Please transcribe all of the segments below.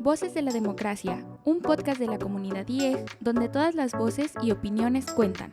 Voces de la Democracia, un podcast de la comunidad IEG donde todas las voces y opiniones cuentan.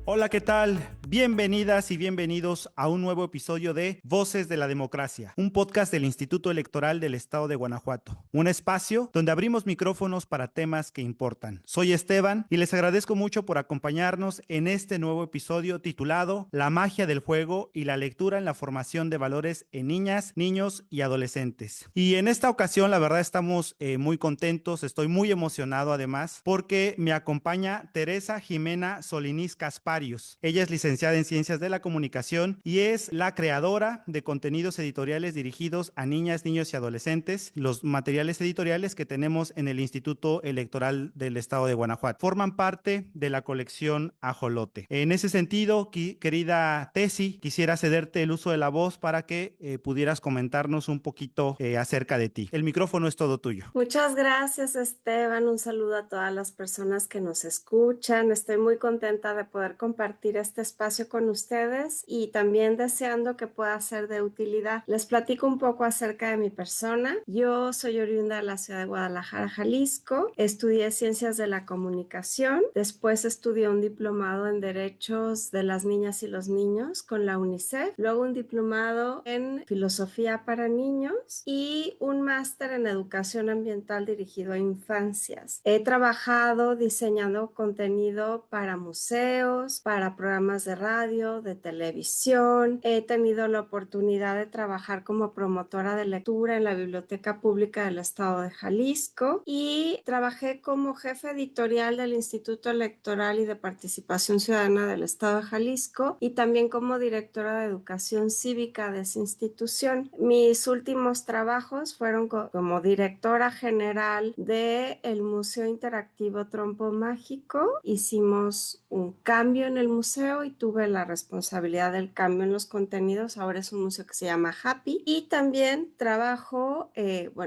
Hola, ¿qué tal? Bienvenidas y bienvenidos a un nuevo episodio de Voces de la Democracia, un podcast del Instituto Electoral del Estado de Guanajuato, un espacio donde abrimos micrófonos para temas que importan. Soy Esteban y les agradezco mucho por acompañarnos en este nuevo episodio titulado La magia del juego y la lectura en la formación de valores en niñas, niños y adolescentes. Y en esta ocasión, la verdad, estamos muy contentos, estoy muy emocionado además, porque me acompaña Teresa Jimena Solinís Casparios. Ella es licenciada en Ciencias de la Comunicación y es la creadora de contenidos editoriales dirigidos a niñas, niños y adolescentes. Los materiales editoriales que tenemos en el Instituto Electoral del Estado de Guanajuato forman parte de la colección Ajolote. En ese sentido, querida Tesi, quisiera cederte el uso de la voz para que pudieras comentarnos un poquito acerca de ti. El micrófono es todo tuyo. Muchas gracias, Esteban. Un saludo a todas las personas que nos escuchan. Estoy muy contenta de poder compartir este espacio con ustedes y también deseando que pueda ser de utilidad. Les platico un poco acerca de mi persona. Yo soy oriunda de la ciudad de Guadalajara, Jalisco. Estudié Ciencias de la Comunicación. Después estudié un diplomado en Derechos de las Niñas y los Niños con la UNICEF. Luego un diplomado en Filosofía para Niños y un máster en Educación Ambiental dirigido a infancias. He trabajado diseñando contenido para museos, para programas de radio, de televisión. He tenido la oportunidad de trabajar como promotora de lectura en la Biblioteca Pública del Estado de Jalisco y trabajé como jefe editorial del Instituto Electoral y de Participación Ciudadana del Estado de Jalisco y también como directora de Educación Cívica de esa institución. Mis últimos trabajos fueron como directora general del Museo Interactivo Trompo Mágico. Hicimos un cambio en el museo y tuve la responsabilidad del cambio en los contenidos. Ahora es un museo que se llama Happy y también trabajo,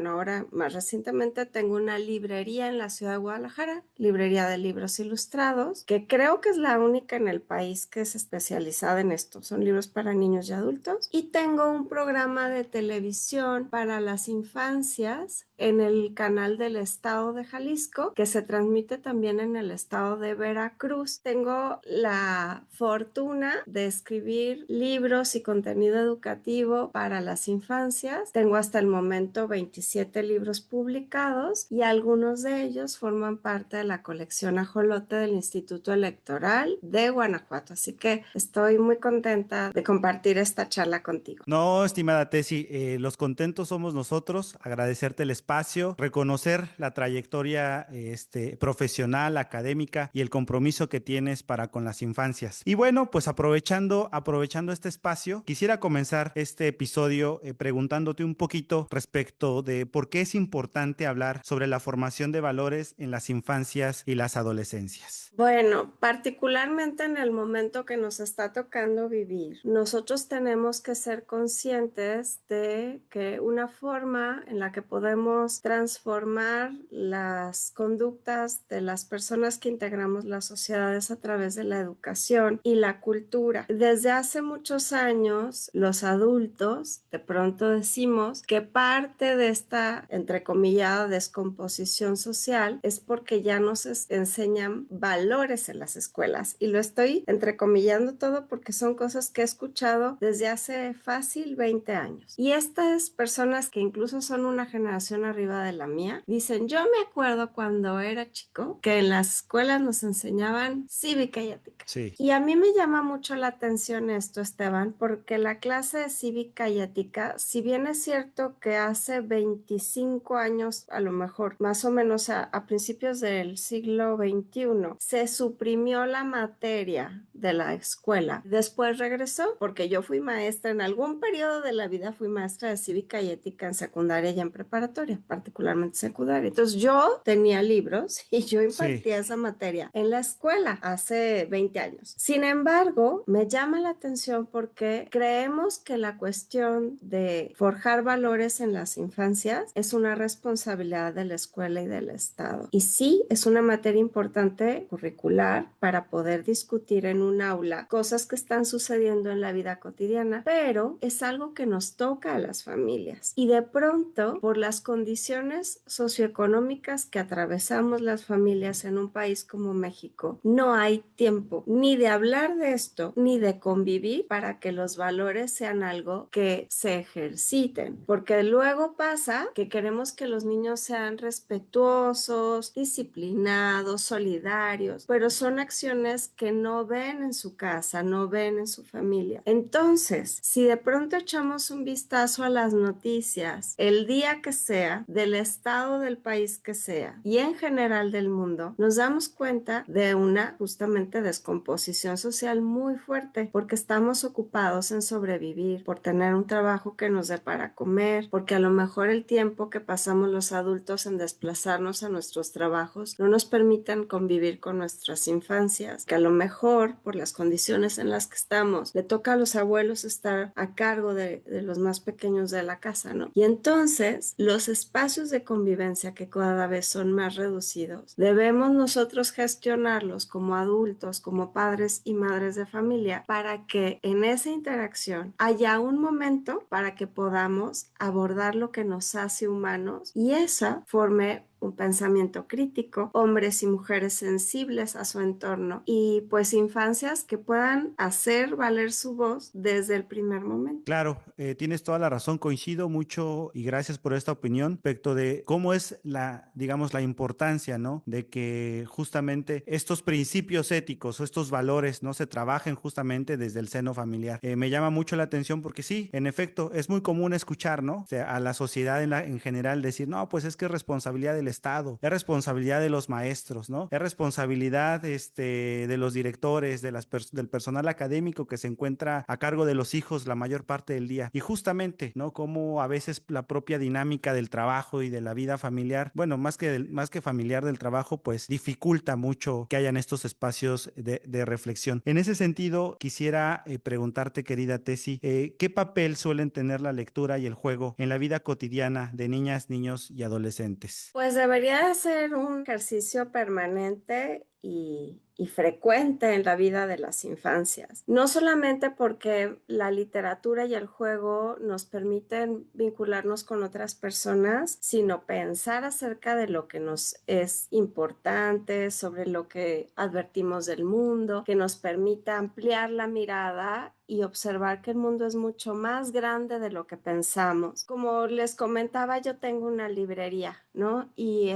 ahora más recientemente tengo una librería en la ciudad de Guadalajara, librería de libros ilustrados, que creo que es la única en el país que es especializada en esto. Son libros para niños y adultos. Y tengo un programa de televisión para las infancias en el canal del Estado de Jalisco, que se transmite también en el estado de Veracruz. Tengo la fortuna de escribir libros y contenido educativo para las infancias. Tengo hasta el momento 27 libros publicados y algunos de ellos forman parte de la colección Ajolote del Instituto Electoral de Guanajuato. Así que estoy muy contenta de compartir esta charla contigo. No, estimada Tesi, los contentos somos nosotros, agradecerte el espacio, reconocer la trayectoria profesional, académica y el compromiso que tienes para con las infancias. Y bueno, pues aprovechando este espacio, quisiera comenzar este episodio preguntándote un poquito respecto de por qué es importante hablar sobre la formación de valores en las infancias y las adolescencias. Bueno, particularmente en el momento que nos está tocando vivir, nosotros tenemos que ser conscientes de que una forma en la que podemos transformar las conductas de las personas que integramos las sociedades a través de la educación y la cultura. Desde hace muchos años, los adultos de pronto decimos que parte de esta, entrecomillada, descomposición social es porque ya nos enseñan valores en las escuelas. Y lo estoy entrecomillando todo porque son cosas que he escuchado desde hace fácil 20 años. Y estas personas que incluso son una generación arriba de la mía, dicen, yo me acuerdo cuando era chico que en las escuelas nos enseñaban cívica y ética. Sí. Y a mí me llama mucho la atención esto, Esteban, porque la clase de cívica y ética, si bien es cierto que hace 25 años, a lo mejor más o menos a principios del siglo XXI, se suprimió la materia de la escuela. Después regresó, porque yo fui maestra en algún periodo de la vida, fui maestra de cívica y ética en secundaria y en preparatoria, particularmente secundaria. Entonces yo tenía libros y yo impartía esa materia en la escuela hace 20 años. Sin embargo, embargo, me llama la atención porque creemos que la cuestión de forjar valores en las infancias es una responsabilidad de la escuela y del Estado. Y sí, es una materia importante curricular para poder discutir en un aula cosas que están sucediendo en la vida cotidiana, pero es algo que nos toca a las familias. Y de pronto, por las condiciones socioeconómicas que atravesamos las familias en un país como México, no hay tiempo ni de hablar de esto, ni de convivir para que los valores sean algo que se ejerciten. Porque luego pasa que queremos que los niños sean respetuosos, disciplinados, solidarios, pero son acciones que no ven en su casa, no ven en su familia. Entonces, si de pronto echamos un vistazo a las noticias, el día que sea, del estado del país que sea, y en general del mundo, nos damos cuenta de una justamente descomposición social muy fuerte, porque estamos ocupados en sobrevivir, por tener un trabajo que nos dé para comer, porque a lo mejor el tiempo que pasamos los adultos en desplazarnos a nuestros trabajos no nos permitan convivir con nuestras infancias, que a lo mejor por las condiciones en las que estamos, le toca a los abuelos estar a cargo de los más pequeños de la casa, ¿no? Y entonces los espacios de convivencia que cada vez son más reducidos, debemos nosotros gestionarlos como adultos, como padres y madres de familia, para que en esa interacción haya un momento para que podamos abordar lo que nos hace humanos y esa forme un pensamiento crítico, hombres y mujeres sensibles a su entorno y pues infancias que puedan hacer valer su voz desde el primer momento. Claro, tienes toda la razón, coincido mucho y gracias por esta opinión respecto de cómo es la, digamos, la importancia, ¿no? De que justamente estos principios éticos o estos valores, ¿no? Se trabajen justamente desde el seno familiar. Me llama mucho la atención porque sí, en efecto, es muy común escuchar, ¿no? O sea, a la sociedad en general decir, no, pues es que es responsabilidad del Estado, es responsabilidad de los maestros, ¿no? Es responsabilidad, de los directores, del personal académico que se encuentra a cargo de los hijos la mayor parte del día. Y justamente, ¿no? Como a veces la propia dinámica del trabajo y de la vida familiar, bueno, más que familiar del trabajo, pues dificulta mucho que hayan estos espacios de reflexión. En ese sentido, quisiera preguntarte, querida Tessy, ¿qué papel suelen tener la lectura y el juego en la vida cotidiana de niñas, niños y adolescentes? Pues debería ser un ejercicio permanente y frecuente en la vida de las infancias. No solamente porque la literatura y el juego nos permiten vincularnos con otras personas, sino pensar acerca de lo que nos es importante, sobre lo que advertimos del mundo, que nos permita ampliar la mirada y observar que el mundo es mucho más grande de lo que pensamos. Como les comentaba, yo tengo una librería, ¿no? Y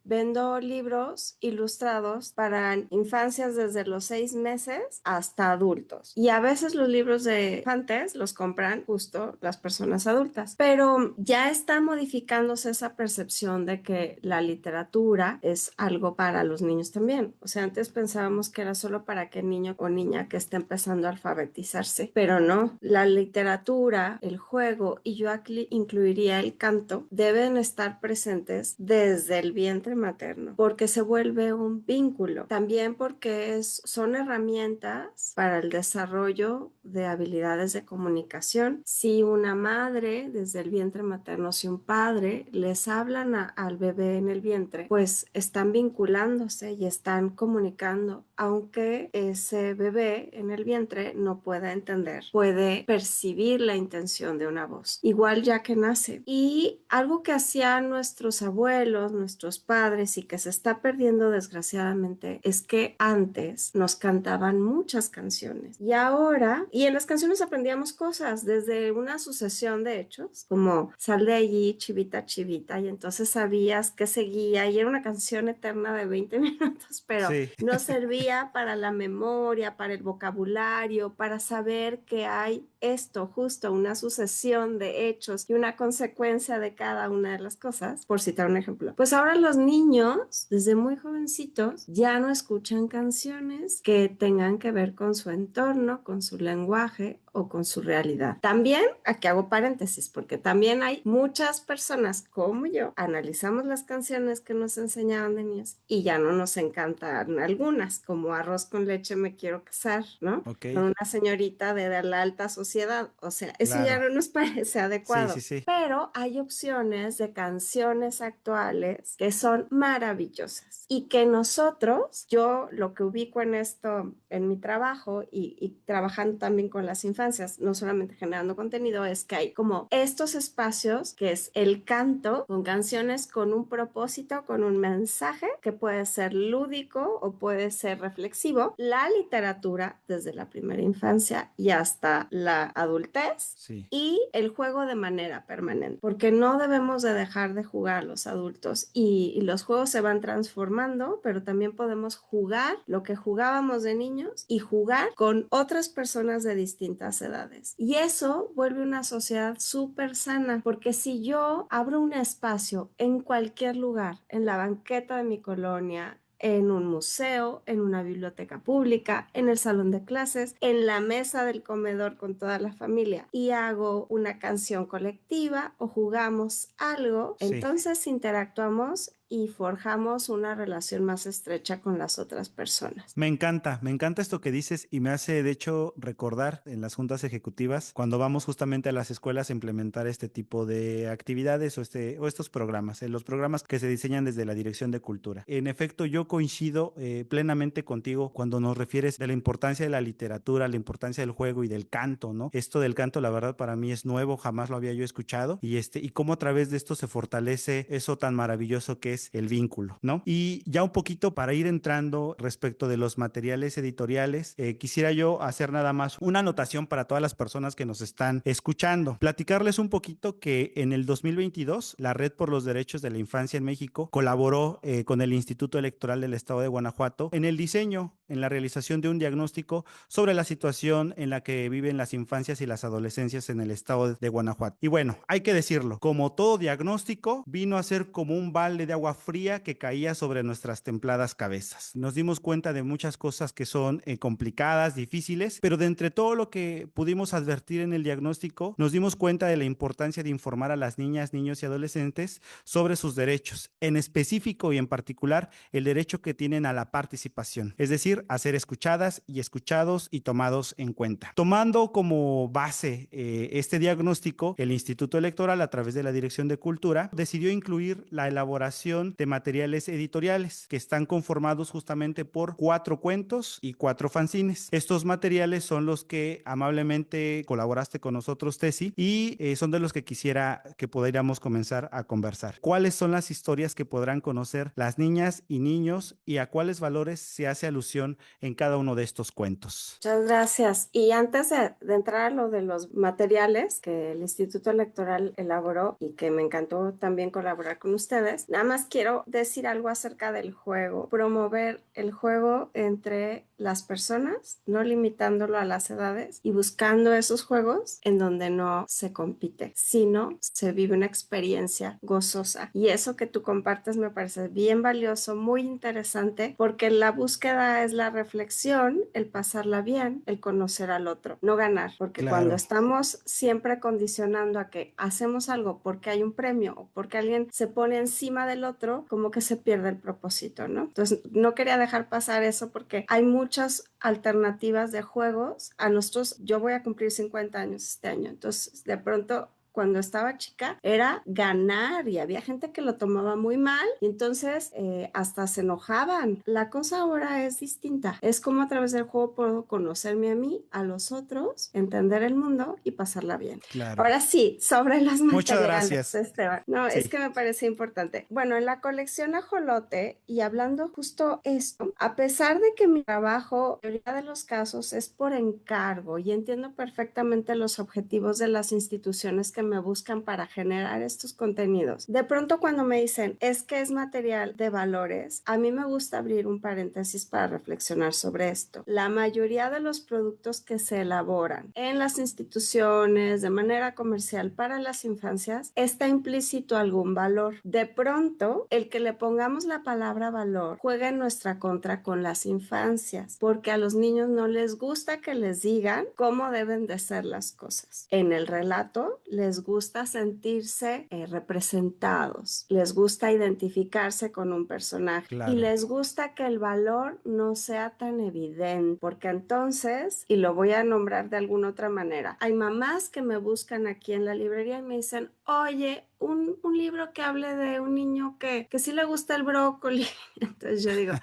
vendo libros ilustrados para infancias desde los 6 meses hasta adultos. Y a veces los libros de infantes los compran justo las personas adultas. Pero ya está modificándose esa percepción de que la literatura es algo para los niños también. O sea, antes pensábamos que era solo para aquel niño o niña que está empezando a alfabetizarse, pero no. La literatura, el juego y yo aquí incluiría el canto deben estar presentes desde el vientre materno, porque se vuelve un vínculo, también porque son herramientas para el desarrollo de habilidades de comunicación. Si una madre desde el vientre materno, si un padre les hablan al bebé en el vientre, pues están vinculándose y están comunicando, aunque ese bebé en el vientre no pueda entender, puede percibir la intención de una voz, igual ya que nace. Y algo que hacían nuestros abuelos, nuestros padres y que se está perdiendo desgraciadamente es que antes nos cantaban muchas canciones y ahora, y en las canciones aprendíamos cosas desde una sucesión de hechos como sal de allí, chivita, chivita, y entonces sabías que seguía y era una canción eterna de 20 minutos, pero Sí. no servía para la memoria, para el vocabulario, para saber que hay esto, justo una sucesión de hechos y una consecuencia de cada una de las cosas, por citar un ejemplo. Pues ahora los niños, desde muy jovencitos, ya no escuchan canciones que tengan que ver con su entorno, con su lenguaje o con su realidad. También, aquí hago paréntesis, porque también hay muchas personas como yo, analizamos las canciones que nos enseñaban de niños y ya no nos encantan algunas, como Arroz con leche me quiero casar, ¿no? Ok, Con una señorita de la alta sociedad. O sea, eso ya claro. no nos parece Sí, sí, adecuado. sí. Pero hay opciones de canciones actuales que son maravillosas y que nosotros, yo lo que ubico en esto, en mi trabajo y trabajando también con las infancias, no solamente generando contenido, es que hay como estos espacios que es el canto con canciones con un propósito, con un mensaje que puede ser lúdico o puede ser reflexivo, la literatura desde la primera infancia y hasta la adultez Sí. y el juego de manera permanente, porque no debemos de dejar de jugar los adultos y los juegos se van transformando, pero también podemos jugar lo que jugábamos de niños y jugar con otras personas de distintas edades. Y eso vuelve una sociedad súper sana, porque si yo abro un espacio en cualquier lugar, en la banqueta de mi colonia, en un museo, en una biblioteca pública, en el salón de clases, en la mesa del comedor con toda la familia y hago una canción colectiva o jugamos algo, Sí. entonces interactuamos y forjamos una relación más estrecha con las otras personas. Me encanta esto que dices y me hace de hecho recordar en las juntas ejecutivas cuando vamos justamente a las escuelas a implementar este tipo de actividades o estos programas, los programas que se diseñan desde la Dirección de Cultura. En efecto, yo coincido plenamente contigo cuando nos refieres de la importancia de la literatura, la importancia del juego y del canto, ¿no? Esto del canto, la verdad, para mí es nuevo, jamás lo había yo escuchado y cómo a través de esto se fortalece eso tan maravilloso que es el vínculo, ¿no? Y ya un poquito para ir entrando respecto de los materiales editoriales, quisiera yo hacer nada más una anotación para todas las personas que nos están escuchando. Platicarles un poquito que en el 2022 la Red por los Derechos de la Infancia en México colaboró con el Instituto Electoral del Estado de Guanajuato en el diseño, en la realización de un diagnóstico sobre la situación en la que viven las infancias y las adolescencias en el estado de Guanajuato. Y bueno, hay que decirlo, como todo diagnóstico, vino a ser como un balde de agua fría que caía sobre nuestras templadas cabezas. Nos dimos cuenta de muchas cosas que son complicadas, difíciles, pero de entre todo lo que pudimos advertir en el diagnóstico, nos dimos cuenta de la importancia de informar a las niñas, niños y adolescentes sobre sus derechos, en específico y en particular el derecho que tienen a la participación, es decir, a ser escuchadas y escuchados y tomados en cuenta. Tomando como base este diagnóstico, el Instituto Electoral, a través de la Dirección de Cultura, decidió incluir la elaboración de materiales editoriales que están conformados justamente por 4 cuentos y 4 fanzines. Estos materiales son los que amablemente colaboraste con nosotros, Tessy, y son de los que quisiera que pudiéramos comenzar a conversar. ¿Cuáles son las historias que podrán conocer las niñas y niños y a cuáles valores se hace alusión en cada uno de estos cuentos? Muchas gracias. Y antes de entrar a lo de los materiales que el Instituto Electoral elaboró y que me encantó también colaborar con ustedes, nada más quiero decir algo acerca del juego, promover el juego entre las personas, no limitándolo a las edades y buscando esos juegos en donde no se compite, sino se vive una experiencia gozosa. Y eso que tú compartes me parece bien valioso, muy interesante, porque la búsqueda es la reflexión, el pasarla bien, el conocer al otro, no ganar, porque cuando Claro. estamos siempre condicionando a que hacemos algo porque hay un premio o porque alguien se pone encima del otro, como que se pierde el propósito, ¿no? Entonces, no quería dejar pasar eso porque hay muchas alternativas de juegos. A nosotros, yo voy a cumplir 50 años este año, entonces de pronto cuando estaba chica era ganar y había gente que lo tomaba muy mal y entonces hasta se enojaban. La cosa ahora es distinta. Es como a través del juego puedo conocerme a mí, a los otros, entender el mundo y pasarla bien. Claro. Ahora sí, sobre los Muchas materiales, gracias. Esteban. No, es Sí. que me parece importante. Bueno, en la colección Ajolote y hablando justo esto, a pesar de que mi trabajo, en la mayoría de los casos, es por encargo y entiendo perfectamente los objetivos de las instituciones que que me buscan para generar estos contenidos. De pronto cuando me dicen, es que es material de valores, a mí me gusta abrir un paréntesis para reflexionar sobre esto. La mayoría de los productos que se elaboran en las instituciones de manera comercial para las infancias está implícito algún valor. De pronto, el que le pongamos la palabra valor juega en nuestra contra con las infancias, porque a los niños no les gusta que les digan cómo deben de ser las cosas. En el relato les gusta sentirse representados, les gusta identificarse con un personaje y les gusta que el valor no sea tan evidente, porque entonces, y lo voy a nombrar de alguna otra manera, hay mamás que me buscan aquí en la librería y me dicen, oye, un libro que hable de un niño que sí le gusta el brócoli. Entonces yo digo,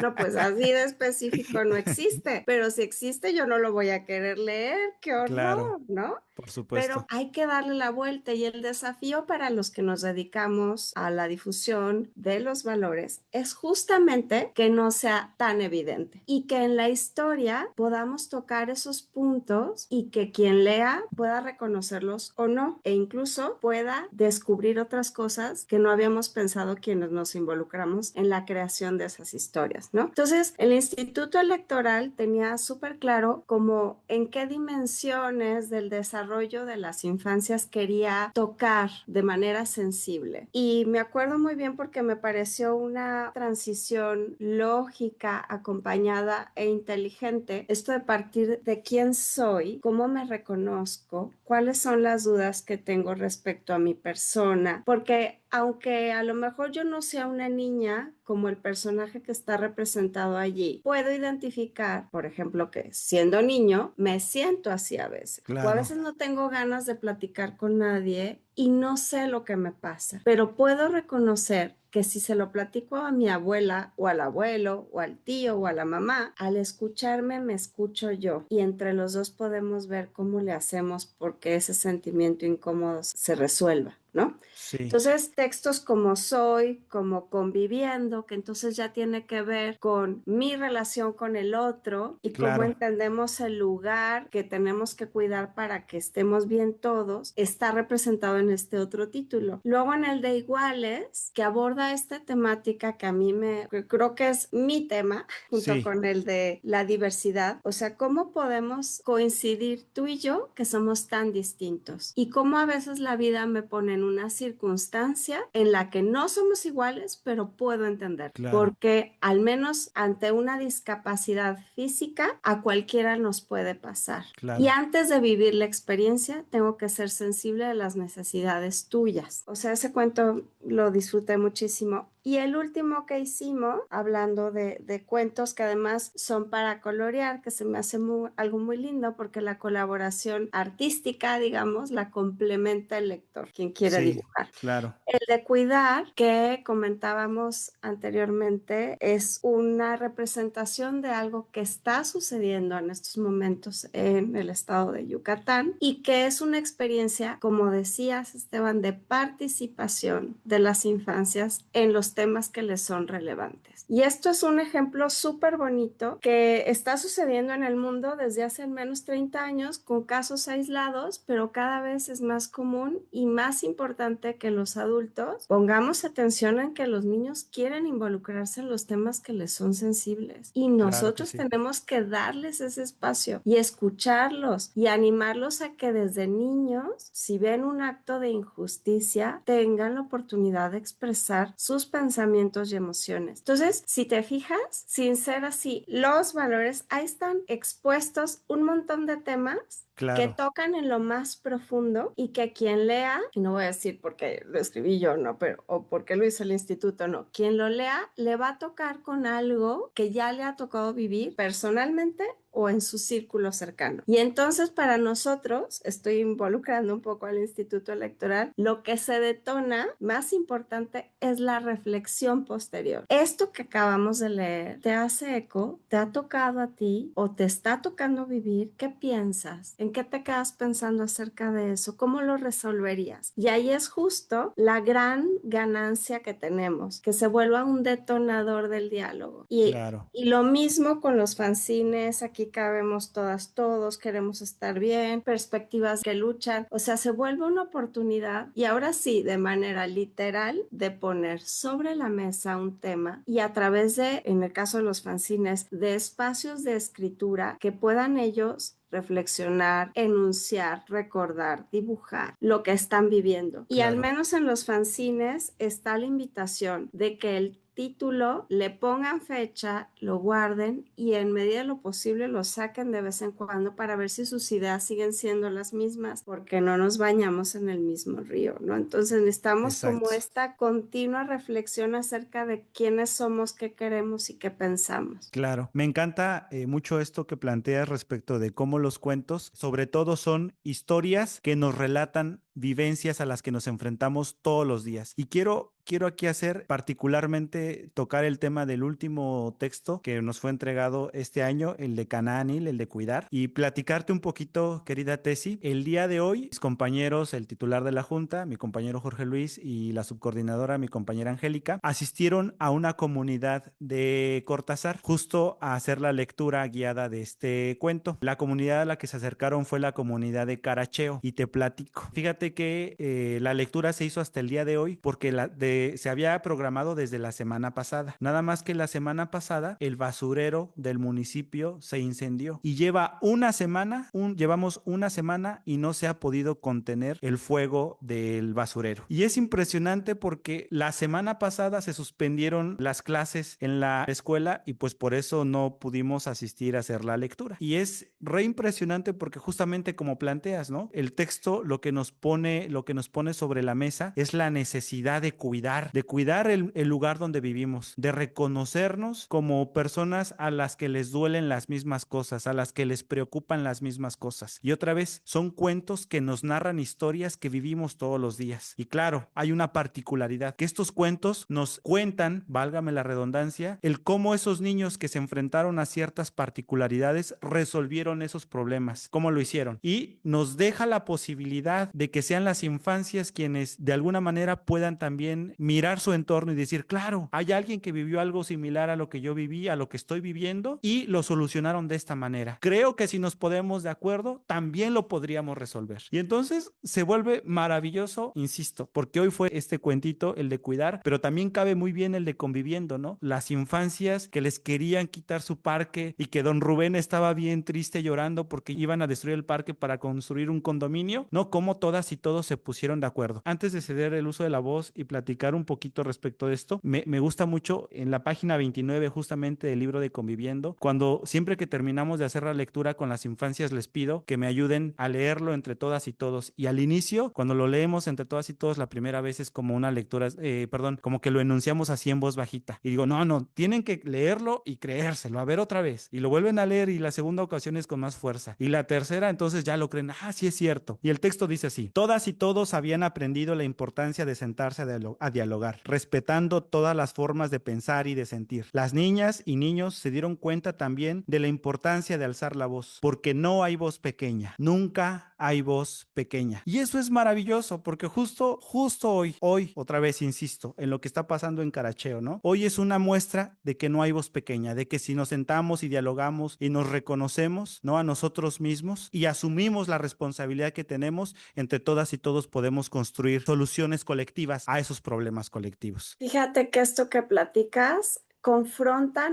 no, pues así de específico no existe, pero si existe yo no lo voy a querer leer, qué horror, ¿no? Por supuesto. Pero hay que darle la vuelta y el desafío para los que nos dedicamos a la difusión de los valores es justamente que no sea tan evidente y que en la historia podamos tocar esos puntos y que quien lea pueda reconocerlos o no e incluso pueda descubrir otras cosas que no habíamos pensado quienes nos involucramos en la creación de esas historias, ¿no? Entonces, el Instituto Electoral tenía súper claro como en qué dimensiones del desarrollo de las infancias quería tocar de manera sensible. Y me acuerdo muy bien porque me pareció una transición lógica, acompañada e inteligente. Esto de partir de quién soy, cómo me reconozco, cuáles son las dudas que tengo respecto a mi persona, porque aunque a lo mejor yo no sea una niña como el personaje que está representado allí, puedo identificar, por ejemplo, que siendo niño me siento así a veces. O a veces no tengo ganas de platicar con nadie y no sé lo que me pasa, pero puedo reconocer que si se lo platico a mi abuela o al abuelo o al tío o a la mamá, al escucharme me escucho yo y entre los dos podemos ver cómo le hacemos porque ese sentimiento incómodo se resuelva, ¿no? Sí. Entonces, textos como soy, como conviviendo, que entonces ya tiene que ver con mi relación con el otro y cómo entendemos el lugar que tenemos que cuidar para que estemos bien todos, está representado en este otro título. Luego en el de iguales, que aborda esta temática que a mí que creo que es mi tema, junto con el de la diversidad, o sea, cómo podemos coincidir tú y yo que somos tan distintos y cómo a veces la vida me pone en una circunstancia en la que no somos iguales, pero puedo entender. Porque al menos ante una discapacidad física, a cualquiera nos puede pasar. Y antes de vivir la experiencia, tengo que ser sensible a las necesidades tuyas. O sea, ese cuento lo disfruté muchísimo. Y el último que hicimos, hablando de cuentos que además son para colorear, que se me hace algo muy lindo porque la colaboración artística, digamos, la complementa el lector, quien quiere dibujar. El de cuidar, que comentábamos anteriormente, es una representación de algo que está sucediendo en estos momentos en el estado de Yucatán y que es una experiencia, como decías, Esteban, de participación de las infancias en los temas que les son relevantes. Y esto es un ejemplo súper bonito que está sucediendo en el mundo desde hace al menos 30 años con casos aislados, pero cada vez es más común y más importante que los adultos pongamos atención en que los niños quieren involucrarse en los temas que les son sensibles y nosotros tenemos que darles ese espacio y escucharlos y animarlos a que desde niños, si ven un acto de injusticia, tengan la oportunidad de expresar sus pensamientos y emociones. Entonces, si te fijas, sin ser así, los valores ahí están expuestos un montón de temas que tocan en lo más profundo y que quien lea, y no voy a decir porque lo escribí yo, no, pero o porque lo hizo el instituto, no, quien lo lea le va a tocar con algo que ya le ha tocado vivir personalmente o en su círculo cercano. Y entonces para nosotros, estoy involucrando un poco al Instituto Electoral, lo que se detona más importante es la reflexión posterior. Esto que acabamos de leer, ¿te hace eco? ¿Te ha tocado a ti o te está tocando vivir? ¿Qué piensas? ¿En qué te quedas pensando acerca de eso? ¿Cómo lo resolverías? Y ahí es justo la gran ganancia que tenemos, que se vuelva un detonador del diálogo. Y lo mismo con los fanzines, aquí aquí cabemos todas, todos, queremos estar bien, perspectivas que luchan, o sea, se vuelve una oportunidad y ahora sí, de manera literal, de poner sobre la mesa un tema y a través de, en el caso de los fanzines, de espacios de escritura que puedan ellos reflexionar, enunciar, recordar, dibujar lo que están viviendo. Y al Claro. menos en los fanzines está la invitación de que el título, le pongan fecha, lo guarden y en medida de lo posible lo saquen de vez en cuando para ver si sus ideas siguen siendo las mismas, porque no nos bañamos en el mismo río, ¿no? Entonces necesitamos como Exacto. esta continua reflexión acerca de quiénes somos, qué queremos y qué pensamos. Claro, me encanta mucho esto que planteas respecto de cómo los cuentos, sobre todo, son historias que nos relatan vivencias a las que nos enfrentamos todos los días. Y quiero aquí hacer particularmente tocar el tema del último texto que nos fue entregado este año, el de Canaánil, el de cuidar, y platicarte un poquito, querida Tessy. El día de hoy, mis compañeros, el titular de la Junta, mi compañero Jorge Luis y la subcoordinadora, mi compañera Angélica, asistieron a una comunidad de Cortázar justo a hacer la lectura guiada de este cuento. La comunidad a la que se acercaron fue la comunidad de Caracheo y te platico. Fíjate que la lectura se hizo hasta el día de hoy porque se había programado desde la semana pasada. Nada más que la semana pasada el basurero del municipio se incendió y llevamos una semana y no se ha podido contener el fuego del basurero. Y es impresionante porque la semana pasada se suspendieron las clases en la escuela y pues por eso no pudimos asistir a hacer la lectura. Y es re impresionante porque justamente como planteas, ¿no? El texto lo que nos pone sobre la mesa es la necesidad de cuidar el lugar donde vivimos, de reconocernos como personas a las que les duelen las mismas cosas, a las que les preocupan las mismas cosas. Y otra vez, son cuentos que nos narran historias que vivimos todos los días. Y claro, hay una particularidad, que estos cuentos nos cuentan, válgame la redundancia, el cómo esos niños que se enfrentaron a ciertas particularidades resolvieron esos problemas, cómo lo hicieron. Y nos deja la posibilidad de que sean las infancias quienes de alguna manera puedan también mirar su entorno y decir, claro, hay alguien que vivió algo similar a lo que yo viví, a lo que estoy viviendo y lo solucionaron de esta manera. Creo que si nos ponemos de acuerdo, también lo podríamos resolver. Y entonces se vuelve maravilloso, insisto, porque hoy fue este cuentito, el de cuidar, pero también cabe muy bien el de conviviendo, ¿no? Las infancias que les querían quitar su parque y que don Rubén estaba bien triste llorando porque iban a destruir el parque para construir un condominio, ¿no? Cómo todas y todos se pusieron de acuerdo. Antes de ceder el uso de la voz y platicar un poquito respecto de esto, me gusta mucho en la página 29 justamente del libro de Conviviendo, cuando siempre que terminamos de hacer la lectura con las infancias les pido que me ayuden a leerlo entre todas y todos. Y al inicio, cuando lo leemos entre todas y todos, la primera vez es como una lectura, como que lo enunciamos así en voz bajita. Y digo, no, tienen que leerlo y creérselo, a ver otra vez. Y lo vuelven a leer y la segunda ocasión es con más fuerza. Y la tercera, entonces ya lo creen, sí es cierto. Y el texto dice así: todas y todos habían aprendido la importancia de sentarse a dialogar, respetando todas las formas de pensar y de sentir. Las niñas y niños se dieron cuenta también de la importancia de alzar la voz, porque no hay voz pequeña, nunca hay voz pequeña. Y eso es maravilloso, porque justo hoy, otra vez insisto, en lo que está pasando en Caracheo, ¿no? Hoy es una muestra de que no hay voz pequeña, de que si nos sentamos y dialogamos y nos reconocemos, ¿no? A nosotros mismos y asumimos la responsabilidad que tenemos, entre todas y todos podemos construir soluciones colectivas a esos problemas colectivos. Fíjate que esto que platicas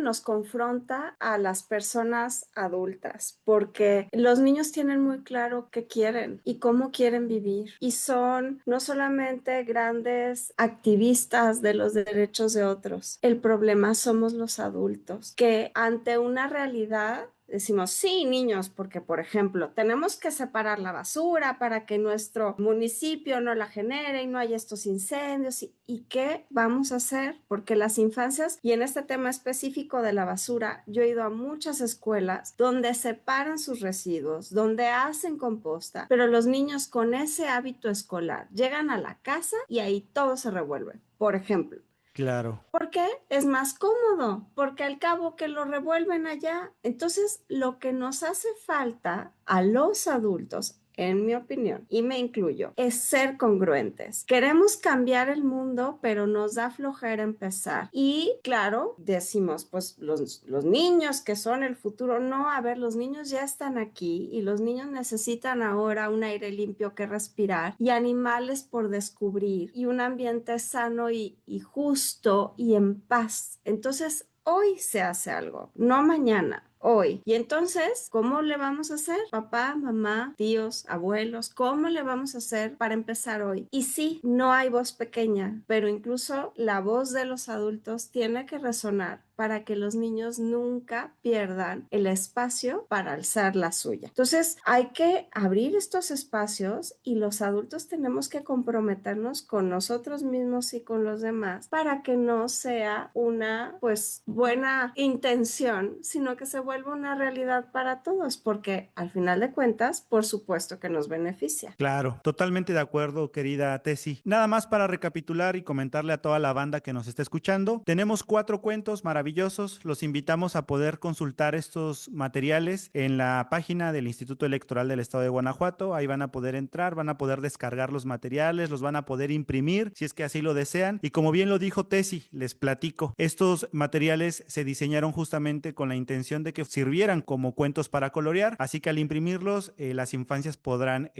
nos confronta a las personas adultas, porque los niños tienen muy claro qué quieren y cómo quieren vivir, y son no solamente grandes activistas de los derechos de otros. El problema somos los adultos, que ante una realidad decimos, sí, niños, porque, por ejemplo, tenemos que separar la basura para que nuestro municipio no la genere y no haya estos incendios. ¿Y qué vamos a hacer? Porque las infancias, y en este tema específico de la basura, yo he ido a muchas escuelas donde separan sus residuos, donde hacen composta, pero los niños con ese hábito escolar llegan a la casa y ahí todo se revuelve. Por ejemplo, Claro. ¿por qué? Es más cómodo, porque al cabo que lo revuelven allá. Entonces, lo que nos hace falta a los adultos en mi opinión, y me incluyo, es ser congruentes. Queremos cambiar el mundo, pero nos da flojera empezar. Y claro, decimos, pues los niños que son el futuro, no, a ver, los niños ya están aquí y los niños necesitan ahora un aire limpio que respirar y animales por descubrir y un ambiente sano y justo y en paz. Entonces, hoy se hace algo, no mañana. Hoy. Y entonces, ¿cómo le vamos a hacer? Papá, mamá, tíos, abuelos, ¿cómo le vamos a hacer para empezar hoy? Y sí, no hay voz pequeña, pero incluso la voz de los adultos tiene que resonar para que los niños nunca pierdan el espacio para alzar la suya. Entonces, hay que abrir estos espacios y los adultos tenemos que comprometernos con nosotros mismos y con los demás para que no sea una, pues, buena intención, sino que se vuelva una realidad para todos, porque al final de cuentas, por supuesto que nos beneficia. Claro, totalmente de acuerdo, querida Tessy. Nada más para recapitular y comentarle a toda la banda que nos está escuchando, tenemos 4 cuentos maravillosos. Los invitamos a poder consultar estos materiales en la página del Instituto Electoral del Estado de Guanajuato. Ahí van a poder entrar, van a poder descargar los materiales, los van a poder imprimir si es que así lo desean. Y como bien lo dijo Tessy, les platico, estos materiales se diseñaron justamente con la intención de que sirvieran como cuentos para colorear, así que al imprimirlos, las infancias podrán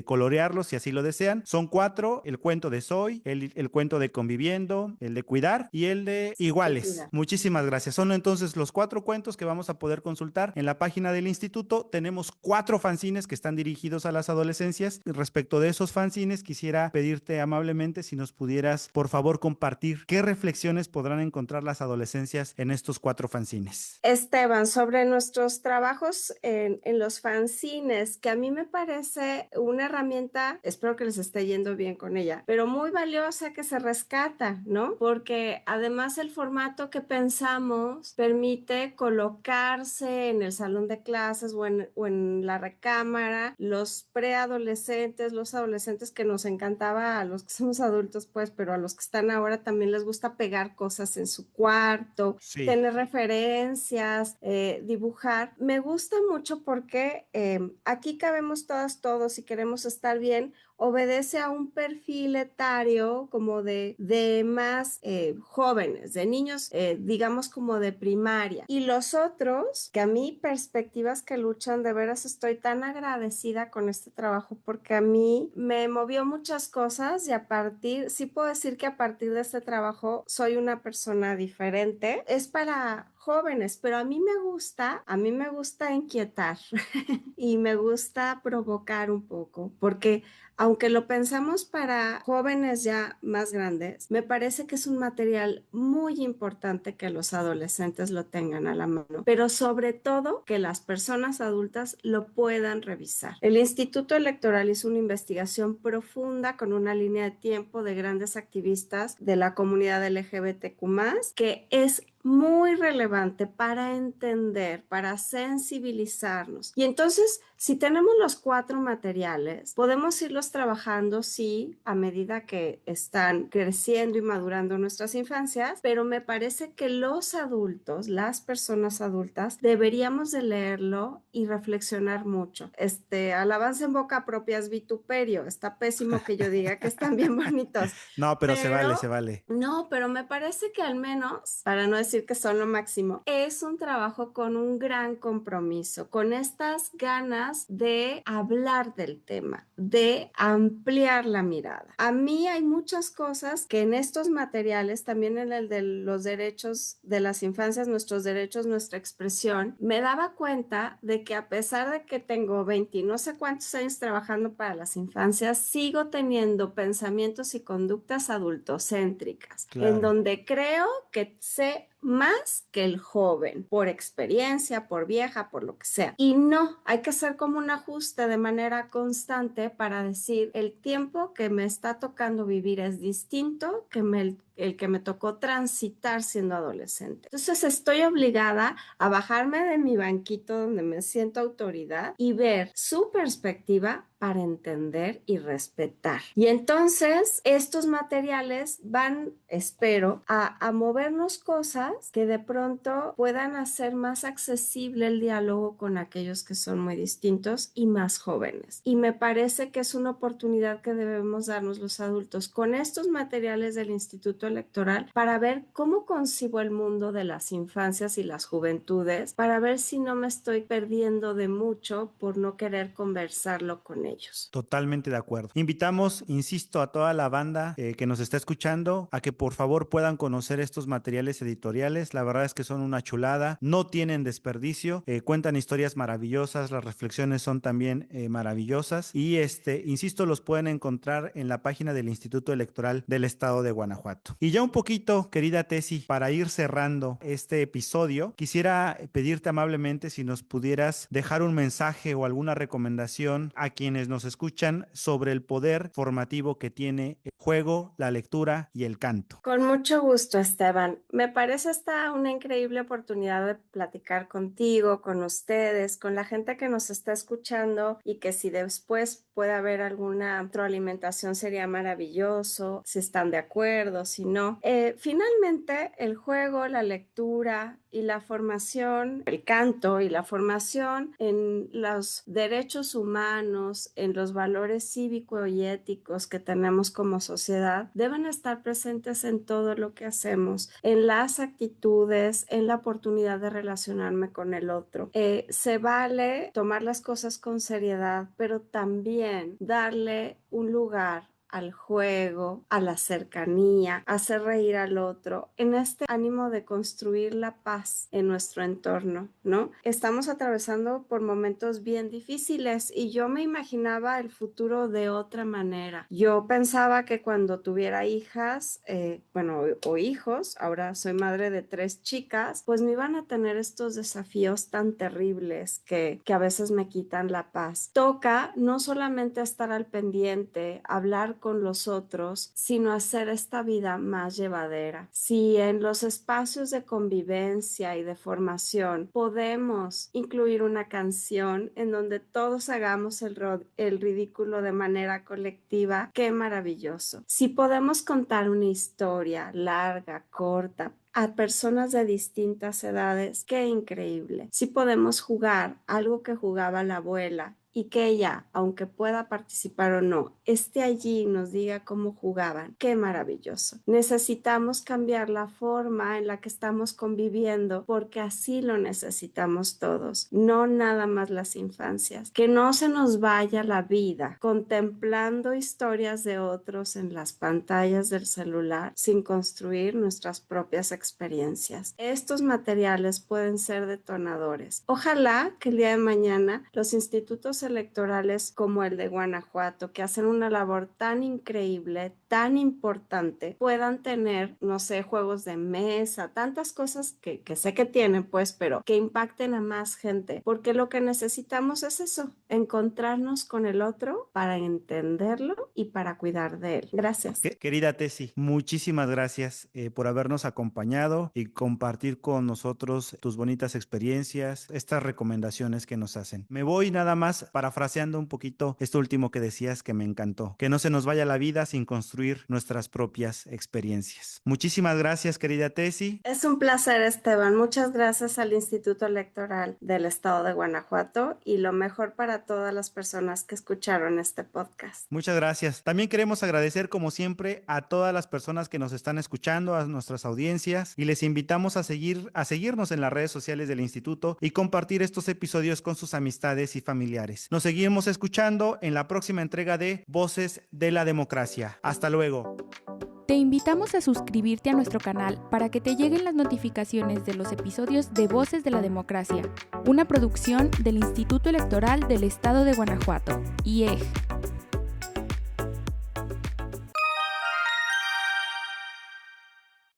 colorearlos si así lo desean. Son 4: el cuento de Soy, el cuento de Conviviendo, el de Cuidar y el de Iguales. Muchísimas gracias. Son entonces los 4 cuentos que vamos a poder consultar en la página del instituto. Tenemos 4 fanzines que están dirigidos a las adolescencias. Y respecto de esos fanzines, quisiera pedirte amablemente si nos pudieras, por favor, compartir qué reflexiones podrán encontrar las adolescencias en estos 4 fanzines. Esteban, sobre nuestros trabajos en los fanzines, que a mí me parece una herramienta, espero que les esté yendo bien con ella, pero muy valiosa que se rescata, ¿no? Porque además el formato que pensamos permite colocarse en el salón de clases o en la recámara, los preadolescentes, los adolescentes que nos encantaba, a los que somos adultos, pues, pero a los que están ahora también les gusta pegar cosas en su cuarto, Sí. tener referencias, dibujar. Me gusta mucho porque aquí cabemos todos y queremos estar bien. Obedece a un perfil etario como de más jóvenes, de niños, digamos como de primaria. Y los otros, que a mí perspectivas que luchan, de veras estoy tan agradecida con este trabajo porque a mí me movió muchas cosas y sí puedo decir que a partir de este trabajo soy una persona diferente. Es para jóvenes, pero a mí me gusta inquietar y me gusta provocar un poco, porque aunque lo pensamos para jóvenes ya más grandes, me parece que es un material muy importante que los adolescentes lo tengan a la mano, pero sobre todo que las personas adultas lo puedan revisar. El Instituto Electoral hizo una investigación profunda con una línea de tiempo de grandes activistas de la comunidad LGBTQ+, que es muy relevante para entender, para sensibilizarnos. Y entonces, si tenemos los 4 materiales, podemos irlos trabajando, sí, a medida que están creciendo y madurando nuestras infancias, pero me parece que los adultos, las personas adultas, deberíamos de leerlo y reflexionar mucho. Alabanza en boca propia es vituperio. Está pésimo que yo diga que están bien bonitos. No, pero se vale, se vale. No, pero me parece que al menos, para no decir que son lo máximo, es un trabajo con un gran compromiso, con estas ganas de hablar del tema, de ampliar la mirada. A mí hay muchas cosas que en estos materiales, también en el de los derechos de las infancias, nuestros derechos, nuestra expresión, me daba cuenta de que a pesar de que tengo 20 y no sé cuántos años trabajando para las infancias, sigo teniendo pensamientos y conductas adultocéntricas, en donde creo que sé más que el joven, por experiencia, por vieja, por lo que sea. Y no, hay que hacer como un ajuste de manera constante para decir, el tiempo que me está tocando vivir es distinto que el que me tocó transitar siendo adolescente. Entonces estoy obligada a bajarme de mi banquito donde me siento autoridad y ver su perspectiva para entender y respetar. Y entonces estos materiales van, espero, a movernos cosas que de pronto puedan hacer más accesible el diálogo con aquellos que son muy distintos y más jóvenes. Y me parece que es una oportunidad que debemos darnos los adultos con estos materiales del Instituto Electoral para ver cómo concibo el mundo de las infancias y las juventudes, para ver si no me estoy perdiendo de mucho por no querer conversarlo con ellos. Totalmente de acuerdo. Invitamos, insisto, a toda la banda que nos está escuchando a que por favor puedan conocer estos materiales editoriales. La verdad es que son una chulada, no tienen desperdicio, cuentan historias maravillosas, las reflexiones son también maravillosas y insisto, los pueden encontrar en la página del Instituto Electoral del Estado de Guanajuato. Y ya un poquito, querida Tessy, para ir cerrando este episodio, quisiera pedirte amablemente si nos pudieras dejar un mensaje o alguna recomendación a quienes nos escuchan sobre el poder formativo que tiene el juego, la lectura y el canto. Con mucho gusto, Esteban. Me parece esta una increíble oportunidad de platicar contigo, con ustedes, con la gente que nos está escuchando y que si después puede haber alguna retroalimentación sería maravilloso, si están de acuerdo, si no. Finalmente, el juego, la lectura y la formación, el canto y la formación en los derechos humanos, en los valores cívicos y éticos que tenemos como sociedad, deben estar presentes en todo lo que hacemos, en las actitudes, en la oportunidad de relacionarme con el otro. Se vale tomar las cosas con seriedad, pero también darle un lugar al juego, a la cercanía, a hacer reír al otro, en este ánimo de construir la paz en nuestro entorno, ¿no? Estamos atravesando por momentos bien difíciles y yo me imaginaba el futuro de otra manera. Yo pensaba que cuando tuviera hijas, o hijos, ahora soy madre de 3 chicas, pues me iban a tener estos desafíos tan terribles que a veces me quitan la paz. Toca no solamente estar al pendiente, hablar con los otros, sino hacer esta vida más llevadera. Si en los espacios de convivencia y de formación podemos incluir una canción en donde todos hagamos el ridículo de manera colectiva, qué maravilloso. Si podemos contar una historia larga, corta, a personas de distintas edades, qué increíble. Si podemos jugar algo que jugaba la abuela y que ella, aunque pueda participar o no, esté allí y nos diga cómo jugaban. ¡Qué maravilloso! Necesitamos cambiar la forma en la que estamos conviviendo porque así lo necesitamos todos, no nada más las infancias. Que no se nos vaya la vida contemplando historias de otros en las pantallas del celular sin construir nuestras propias experiencias. Estos materiales pueden ser detonadores. Ojalá que el día de mañana los institutos electorales como el de Guanajuato, que hacen una labor tan increíble, tan importante, puedan tener, no sé, juegos de mesa, tantas cosas que sé que tienen, pues, pero que impacten a más gente, porque lo que necesitamos es eso, encontrarnos con el otro para entenderlo y para cuidar de él. Gracias. Querida Tessy, muchísimas gracias por habernos acompañado y compartir con nosotros tus bonitas experiencias, estas recomendaciones que nos hacen. Me voy nada más parafraseando un poquito esto último que decías que me encantó, que no se nos vaya la vida sin construir nuestras propias experiencias. Muchísimas gracias, querida Tessy. Es un placer, Esteban. Muchas gracias al Instituto Electoral del Estado de Guanajuato y lo mejor para todas las personas que escucharon este podcast. Muchas gracias. También queremos agradecer, como siempre, a todas las personas que nos están escuchando, a nuestras audiencias, y les invitamos a seguirnos en las redes sociales del instituto y compartir estos episodios con sus amistades y familiares. Nos seguimos escuchando en la próxima entrega de Voces de la Democracia. Hasta luego. Te invitamos a suscribirte a nuestro canal para que te lleguen las notificaciones de los episodios de Voces de la Democracia, una producción del Instituto Electoral del Estado de Guanajuato, IEG.